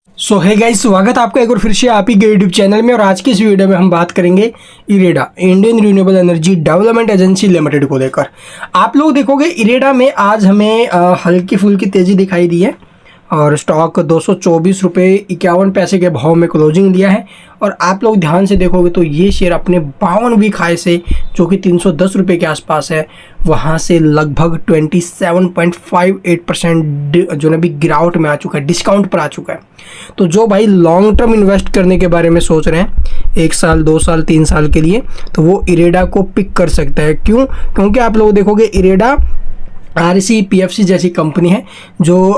सो है गाइस, स्वागत है आपका एक और फिर से आप ही के यूट्यूब चैनल में। और आज की इस वीडियो में हम बात करेंगे IREDA, Indian renewable energy development agency limited को लेकर। आप लोग देखोगे इरेडा में आज हमें हल्की फुल्की तेज़ी दिखाई दी है और स्टॉक 224 रुपये 51 पैसे के भाव में क्लोजिंग दिया है। और आप लोग ध्यान से देखोगे तो ये शेयर अपने 52 वीक हाई से, जो कि 310 रुपये के आसपास है, वहाँ से लगभग 27.58% जो ना भी गिरावट में आ चुका है, डिस्काउंट पर आ चुका है। तो जो भाई लॉन्ग टर्म इन्वेस्ट करने के बारे में सोच रहे हैं 1 साल 2 साल 3 साल के लिए, तो वो इरेडा को पिक कर सकता है। क्यों? क्योंकि आप लोग देखोगे इरेडा आरसी पीएफसी जैसी कंपनी है जो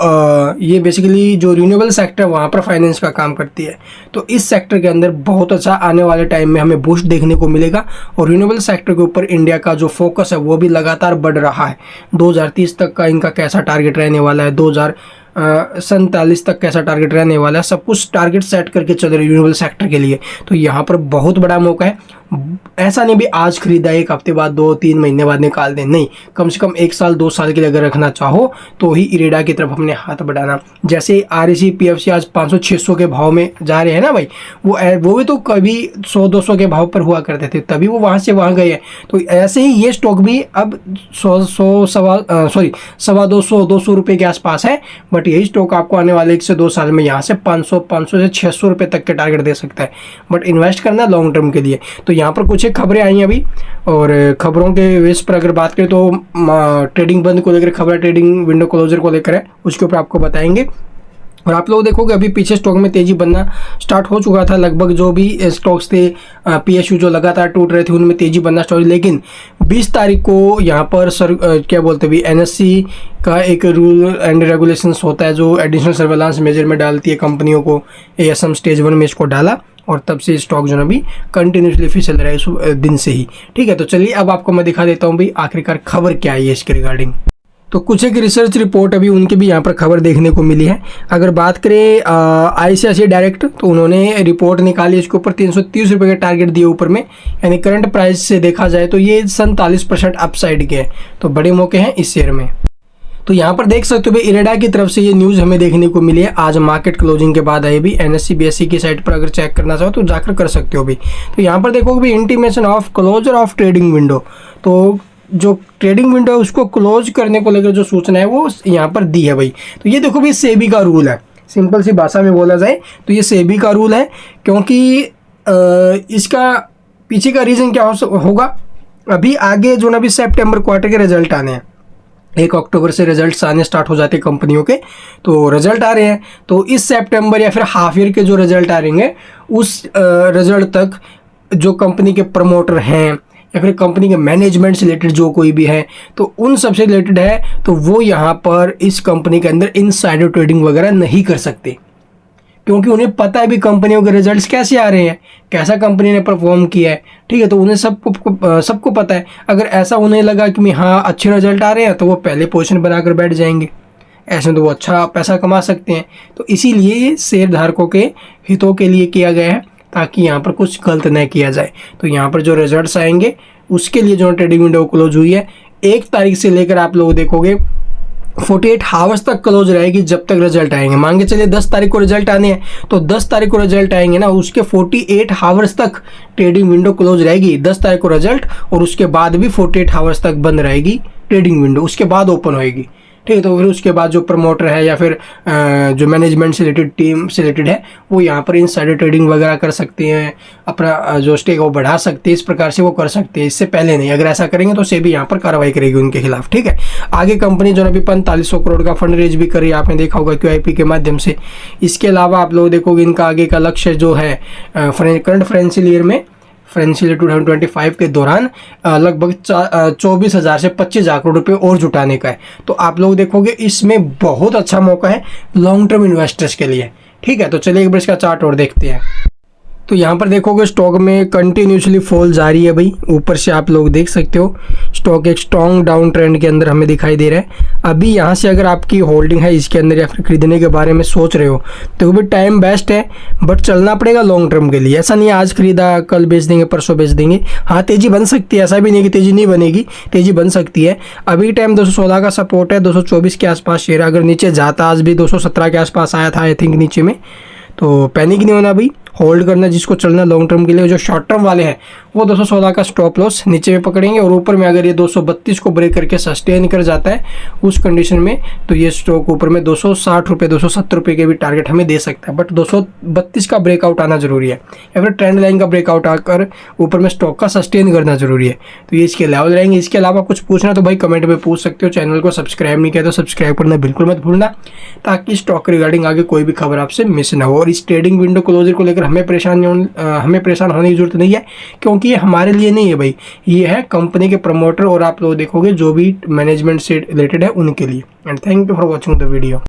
ये बेसिकली जो रिन्यूएबल सेक्टर वहाँ पर फाइनेंस का काम करती है। तो इस सेक्टर के अंदर बहुत अच्छा आने वाले टाइम में हमें बूस्ट देखने को मिलेगा। और रिन्यूएबल सेक्टर के ऊपर इंडिया का जो फोकस है वो भी लगातार बढ़ रहा है। 2030 तक का इनका कैसा टारगेट रहने वाला है, 2047 तक कैसा टारगेट रहने वाला है, सब कुछ टारगेट सेट करके चल रहे रिन्यूएबल सेक्टर के लिए। तो यहाँ पर बहुत बड़ा मौका है। ऐसा नहीं भी आज खरीदा 1 हफ्ते बाद 2-3 महीने बाद निकाल दें, नहीं, कम से कम 1 साल 2 साल के लिए अगर रखना चाहो तो ही इरेडा की तरफ हमने हाथ बढ़ाना। जैसे आरईसी पीएफसी आज 500-600 के भाव में जा रहे हैं ना भाई, वो भी तो कभी 100-200 के भाव पर हुआ करते थे, तभी वो वहाँ से वहाँ गए हैं। तो ऐसे ही ये स्टॉक भी अब 100-200 रुपये के आसपास है। बट यही स्टॉक आपको आने वाले 1 से 2 साल में यहाँ से 500 से 600 रुपये तक के टारगेट दे सकता है। बट इन्वेस्ट करना लॉन्ग टर्म के लिए। तो यहाँ पर कुछ एक खबरें आई हैं अभी, और खबरों के बेस पर अगर बात करें तो ट्रेडिंग बंद को लेकर खबर, ट्रेडिंग विंडो क्लोजर को लेकर है, उसके ऊपर आपको बताएंगे। और आप लोग देखोगे अभी पीछे स्टॉक में तेजी बनना स्टार्ट हो चुका था। लगभग जो भी स्टॉक्स थे पीएसयू जो लगातार टूट रहे थे उनमें तेजी बनना स्टार्ट, लेकिन 20 तारीख को यहाँ पर क्या बोलते हैं एनएससी का एक रूल एंड रेगुलेशंस होता है जो एडिशनल सर्वेलांस मेजर में डालती है कंपनियों को। एएसएम स्टेज 1 में इसको डाला और तब से स्टॉक जो ना भी कंटिन्यूसली फिसल रहा है इस दिन से ही। ठीक है, तो चलिए अब आपको मैं दिखा देता हूँ भाई आखिरकार खबर क्या है इसके रिगार्डिंग। तो कुछ एक रिसर्च रिपोर्ट अभी उनके भी यहाँ पर खबर देखने को मिली है। अगर बात करें आईसीआईसीआई डायरेक्ट, तो उन्होंने रिपोर्ट निकाली, इसके ऊपर 330 रुपये के टारगेट दिए ऊपर में, यानी करंट प्राइस से देखा जाए तो ये 47% अपसाइड के हैं। तो बड़े मौके हैं इस शेयर में। तो यहाँ पर देख सकते हो भाई इरेडा की तरफ से ये न्यूज़ हमें देखने को मिली है आज मार्केट क्लोजिंग के बाद आई भी। एनएससी बीएससी की साइट पर अगर चेक करना चाहो तो जाकर कर सकते हो भी। तो यहाँ पर देखोगे भी intimation of closure of trading window, तो जो ट्रेडिंग विंडो है उसको क्लोज करने को लेकर जो सूचना है वो यहाँ पर दी है भाई। तो ये देखो भाई सेबी का रूल है, सिंपल सी भाषा में बोला जाए तो ये सेबी का रूल है। क्योंकि इसका पीछे का रीज़न क्या होगा, अभी आगे जो ना भी सितंबर क्वार्टर के रिजल्ट आने हैं, 1 अक्टूबर से रिजल्ट्स आने स्टार्ट हो जाते हैं कंपनियों के। तो रिजल्ट आ रहे हैं, तो इस सितंबर या फिर हाफ ईयर के जो रिजल्ट आ रहेंगे उस रिजल्ट तक जो कंपनी के प्रमोटर हैं या फिर कंपनी के मैनेजमेंट से रिलेटेड जो कोई भी है तो उन सबसे रिलेटेड है, तो वो यहाँ पर इस कंपनी के अंदर इनसाइडर ट्रेडिंग वगैरह नहीं कर सकते। क्योंकि उन्हें पता है भी कंपनियों के रिजल्ट्स कैसे आ रहे हैं, कैसा कंपनी ने परफॉर्म किया है। ठीक है, तो उन्हें सबको पता है। अगर ऐसा उन्हें लगा कि हाँ अच्छे रिजल्ट आ रहे हैं तो वो पहले पोजीशन बनाकर बैठ जाएंगे, ऐसे तो वो अच्छा पैसा कमा सकते हैं। तो इसीलिए ये शेयर धारकों के हितों के लिए किया गया है, ताकि यहाँ पर कुछ गलत न किया जाए। तो यहाँ पर जो रिजल्ट्स आएंगे उसके लिए जो ट्रेडिंग विंडो क्लोज हुई है 1 तारीख से लेकर आप लोग देखोगे 48 आवर्स तक क्लोज रहेगी जब तक रिजल्ट आएंगे। मान के चलिए 10 तारीख को रिजल्ट आने हैं, तो 10 तारीख को रिजल्ट आएंगे ना, उसके 48 आवर्स तक ट्रेडिंग विंडो क्लोज रहेगी। 10 तारीख को रिजल्ट और उसके बाद भी 48 आवर्स तक बंद रहेगी ट्रेडिंग विंडो, उसके बाद ओपन होएगी। ठीक है, तो फिर उसके बाद जो प्रमोटर है या फिर जो मैनेजमेंट से रिलेटेड टीम से रिलेटेड है वो यहाँ पर इनसाइडर ट्रेडिंग वगैरह कर सकते हैं, अपना जो स्टेक वो बढ़ा सकते हैं, इस प्रकार से वो कर सकते हैं। इससे पहले नहीं, अगर ऐसा करेंगे तो सेबी यहाँ पर कार्रवाई करेगी उनके खिलाफ। ठीक है, आगे कंपनी जो अभी 4500 करोड़ का फंड रेज भी करी, आपने देखा होगा QIP के माध्यम से। इसके अलावा आप लोग देखोगे इनका आगे का लक्ष्य जो है करंट फाइनेंशियल ईयर में, फाइनेंशियल 2025 के दौरान लगभग 24,000 से 25,000 करोड़ रुपये और जुटाने का है। तो आप लोग देखोगे इसमें बहुत अच्छा मौका है लॉन्ग टर्म इन्वेस्टर्स के लिए। ठीक है, तो चलिए एक बार इसका चार्ट और देखते हैं। तो यहाँ पर देखोगे स्टॉक में कंटिन्यूसली फॉल जारी है भाई, ऊपर से आप लोग देख सकते हो स्टॉक एक स्ट्रॉन्ग डाउन ट्रेंड के अंदर हमें दिखाई दे रहा है। अभी यहाँ से अगर आपकी होल्डिंग है इसके अंदर या फिर खरीदने के बारे में सोच रहे हो तो भी टाइम बेस्ट है, बट चलना पड़ेगा लॉन्ग टर्म के लिए। ऐसा नहीं है आज खरीदा कल बेच देंगे परसों बेच देंगे। हाँ तेज़ी बन सकती है, ऐसा भी नहीं कि तेज़ी नहीं बनेगी, तेज़ी बन सकती है। अभी टाइम 216 का सपोर्ट है, 224 के आसपास शेयर अगर नीचे जाता, आज भी 217 के आसपास आया था आई थिंक नीचे में, तो पैनिक नहीं होना भाई, होल्ड करना जिसको चलना लॉन्ग टर्म के लिए। जो शॉर्ट टर्म वाले हैं वो 216 का स्टॉप लॉस नीचे में पकड़ेंगे, और ऊपर में अगर ये 232 को ब्रेक करके सस्टेन कर जाता है उस कंडीशन में तो ये स्टॉक ऊपर में 260 रुपये 270 रुपये के भी टारगेट हमें दे सकता है। बट 232 का ब्रेकआउट आना जरूरी है, या फिर ट्रेंड लाइन का ब्रेकआउट आकर ऊपर में स्टॉक का सस्टेन करना जरूरी है। तो ये इसके लेवल रहेंगे। इसके अलावा कुछ पूछना तो भाई कमेंट में पूछ सकते हो। चैनल को सब्सक्राइब नहीं किया तो सब्सक्राइब करना बिल्कुल मत भूलना, ताकि स्टॉक रिगार्डिंग आगे कोई भी खबर आपसे मिस ना हो। और इस ट्रेडिंग विंडो क्लोजर को लेकर हमें परेशान होने की जरूरत नहीं है, क्योंकि ये हमारे लिए नहीं है भाई, ये है कंपनी के प्रमोटर और आप लोग देखोगे जो भी मैनेजमेंट से रिलेटेड है उनके लिए। And thank you for watching the video.